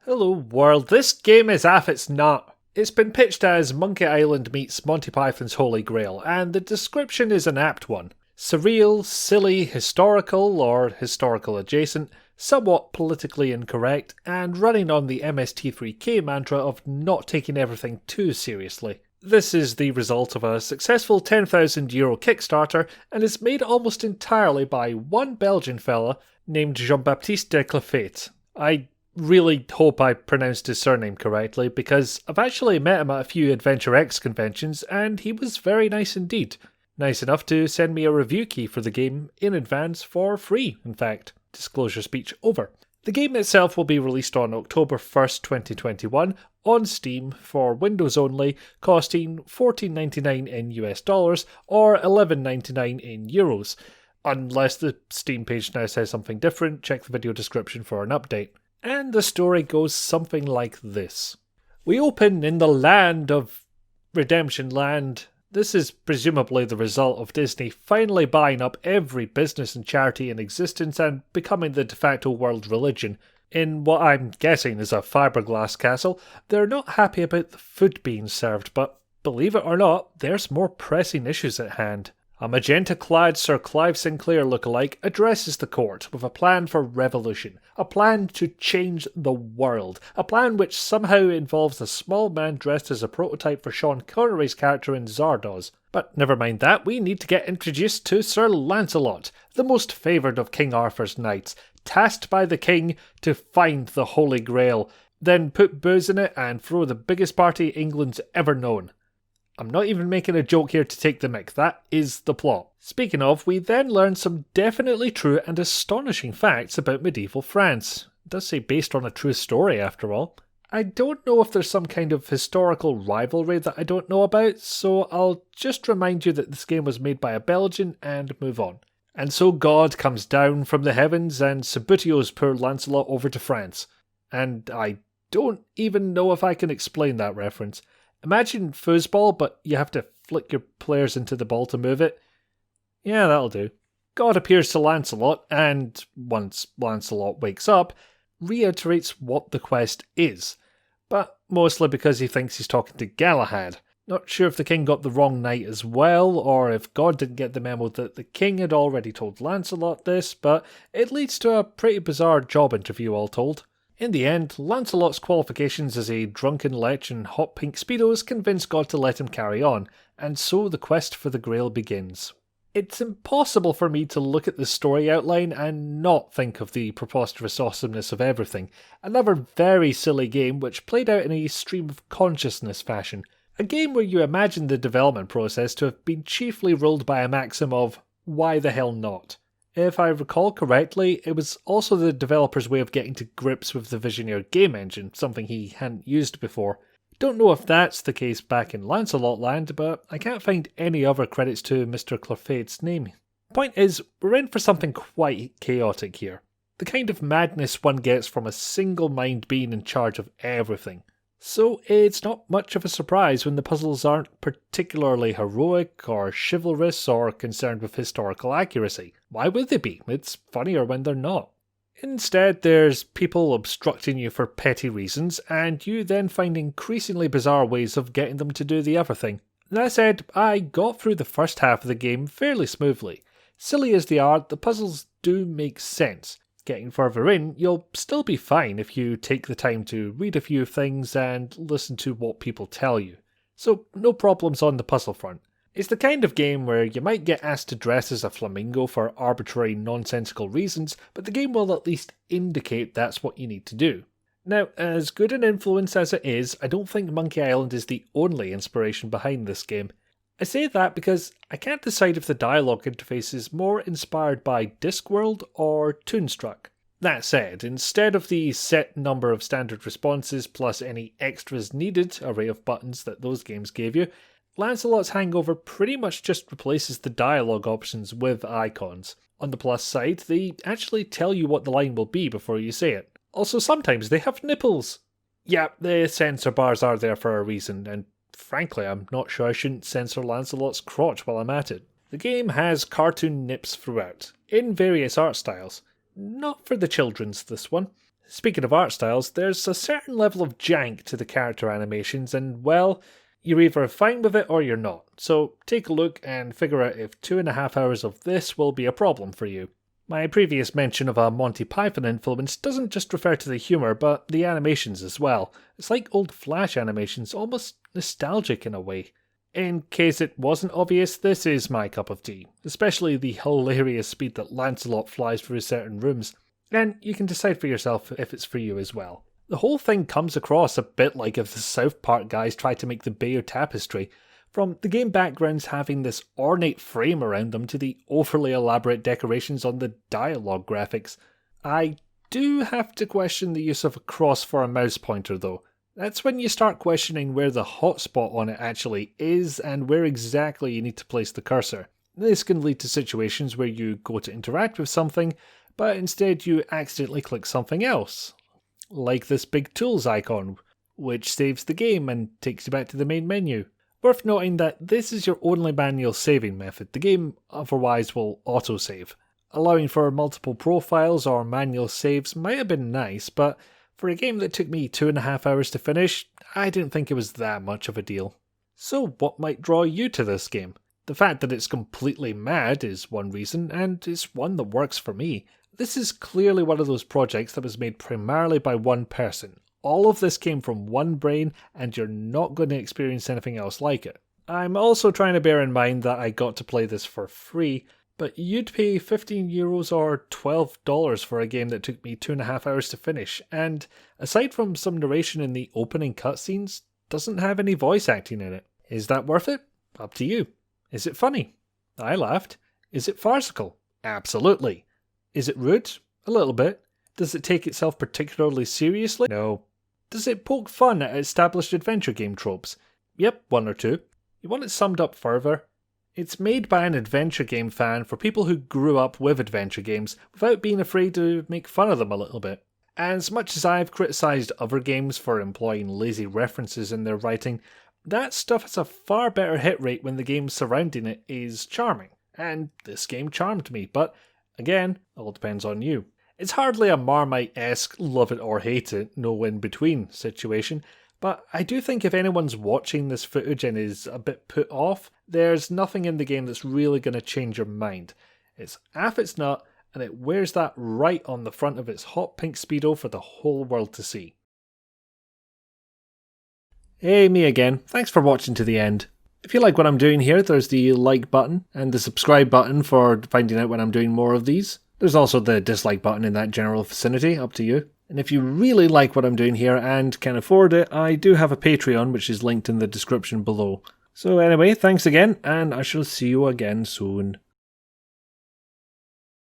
Hello world, this game is aff its nut. It's been pitched as Monkey Island meets Monty Python's Holy Grail, and the description is an apt one. Surreal, silly, historical, or historical adjacent, somewhat politically incorrect, and running on the MST3K mantra of not taking everything too seriously. This is the result of a successful €10,000 Kickstarter, and is made almost entirely by one Belgian fella named Jean-Baptiste de Clerfayt. I really hope I pronounced his surname correctly, because I've actually met him at a few Adventure X conventions, and he was very nice indeed. Nice enough to send me a review key for the game in advance for free, in fact. Disclosure speech over. The game itself will be released on October 1st, 2021 on Steam for Windows only, costing $14.99 in US dollars or $11.99 in euros. Unless the Steam page now says something different, check the video description for an update. And the story goes something like this. We open in the land of Redemption Land. This is presumably the result of Disney finally buying up every business and charity in existence and becoming the de facto world religion. In what I'm guessing is a fiberglass castle, they're not happy about the food being served, but believe it or not, there's more pressing issues at hand. A magenta-clad Sir Clive Sinclair lookalike addresses the court with a plan for revolution, a plan to change the world, a plan which somehow involves a small man dressed as a prototype for Sean Connery's character in Zardoz. But never mind that, we need to get introduced to Sir Lancelot, the most favoured of King Arthur's knights, tasked by the king to find the Holy Grail, then put booze in it and throw the biggest party England's ever known. I'm not even making a joke here to take the mick, that is the plot. Speaking of, we then learn some definitely true and astonishing facts about medieval France. It does say based on a true story after all. I don't know if there's some kind of historical rivalry that I don't know about, so I'll just remind you that this game was made by a Belgian and move on. And so God comes down from the heavens and Subbutio's poor Lancelot over to France. And I don't even know if I can explain that reference. Imagine foosball, but you have to flick your players into the ball to move it. Yeah, that'll do. God appears to Lancelot, and once Lancelot wakes up, reiterates what the quest is. But mostly because he thinks he's talking to Galahad. Not sure if the king got the wrong knight as well, or if God didn't get the memo that the king had already told Lancelot this, but it leads to a pretty bizarre job interview all told. In the end, Lancelot's qualifications as a drunken lech in hot pink speedos convince God to let him carry on, and so the quest for the Grail begins. It's impossible for me to look at the story outline and not think of the preposterous awesomeness of everything. Another very silly game which played out in a stream of consciousness fashion. A game where you imagine the development process to have been chiefly ruled by a maxim of, why the hell not? If I recall correctly, it was also the developer's way of getting to grips with the Visioneer game engine, something he hadn't used before. Don't know if that's the case back in Lancelot land, but I can't find any other credits to Mr. Clerfayt's name. Point is, we're in for something quite chaotic here. The kind of madness one gets from a single mind being in charge of everything. So it's not much of a surprise when the puzzles aren't particularly heroic or chivalrous or concerned with historical accuracy. Why would they be? It's funnier when they're not. Instead, there's people obstructing you for petty reasons, and you then find increasingly bizarre ways of getting them to do the other thing. That said, I got through the first half of the game fairly smoothly. Silly as they are, the puzzles do make sense. Getting further in, you'll still be fine if you take the time to read a few things and listen to what people tell you. So, no problems on the puzzle front. It's the kind of game where you might get asked to dress as a flamingo for arbitrary nonsensical reasons, but the game will at least indicate that's what you need to do. Now, as good an influence as it is, I don't think Monkey Island is the only inspiration behind this game. I say that because I can't decide if the dialogue interface is more inspired by Discworld or Toonstruck. That said, instead of the set number of standard responses plus any extras needed array of buttons that those games gave you, Lancelot's Hangover pretty much just replaces the dialogue options with icons. On the plus side, they actually tell you what the line will be before you say it. Also, sometimes they have nipples. Yeah, the censor bars are there for a reason, and frankly, I'm not sure I shouldn't censor Lancelot's crotch while I'm at it. The game has cartoon nips throughout, in various art styles. Not for the children's, this one. Speaking of art styles, there's a certain level of jank to the character animations, and well, you're either fine with it or you're not. So take a look and figure out if 2.5 hours of this will be a problem for you. My previous mention of a Monty Python influence doesn't just refer to the humour, but the animations as well. It's like old Flash animations, almost nostalgic in a way. In case it wasn't obvious, this is my cup of tea, especially the hilarious speed that Lancelot flies through certain rooms, and you can decide for yourself if it's for you as well. The whole thing comes across a bit like if the South Park guys tried to make the Bayeux Tapestry, from the game backgrounds having this ornate frame around them to the overly elaborate decorations on the dialogue graphics. I do have to question the use of a cross for a mouse pointer though. That's when you start questioning where the hotspot on it actually is and where exactly you need to place the cursor. This can lead to situations where you go to interact with something, but instead you accidentally click something else. Like this big tools icon, which saves the game and takes you back to the main menu. Worth noting that this is your only manual saving method. The game otherwise will autosave. Allowing for multiple profiles or manual saves might have been nice, but for a game that took me 2.5 hours to finish, I didn't think it was that much of a deal. So what might draw you to this game? The fact that it's completely mad is one reason, and it's one that works for me. This is clearly one of those projects that was made primarily by one person. All of this came from one brain, and you're not going to experience anything else like it. I'm also trying to bear in mind that I got to play this for free, but you'd pay €15 or $12 for a game that took me 2.5 hours to finish, and aside from some narration in the opening cutscenes, doesn't have any voice acting in it. Is that worth it? Up to you. Is it funny? I laughed. Is it farcical? Absolutely. Is it rude? A little bit. Does it take itself particularly seriously? No. Does it poke fun at established adventure game tropes? Yep, one or two. You want it summed up further? It's made by an adventure game fan for people who grew up with adventure games without being afraid to make fun of them a little bit. As much as I've criticised other games for employing lazy references in their writing, that stuff has a far better hit rate when the game surrounding it is charming. And this game charmed me, but again, all depends on you. It's hardly a Marmite-esque love it or hate it, no in-between situation, but I do think if anyone's watching this footage and is a bit put off, there's nothing in the game that's really going to change your mind. It's aff its nut, and it wears that right on the front of its hot pink Speedo for the whole world to see. Hey, me again. Thanks for watching to the end. If you like what I'm doing here, there's the like button and the subscribe button for finding out when I'm doing more of these. There's also the dislike button in that general vicinity, up to you. And if you really like what I'm doing here and can afford it, I do have a Patreon, which is linked in the description below. So anyway, thanks again, and I shall see you again soon.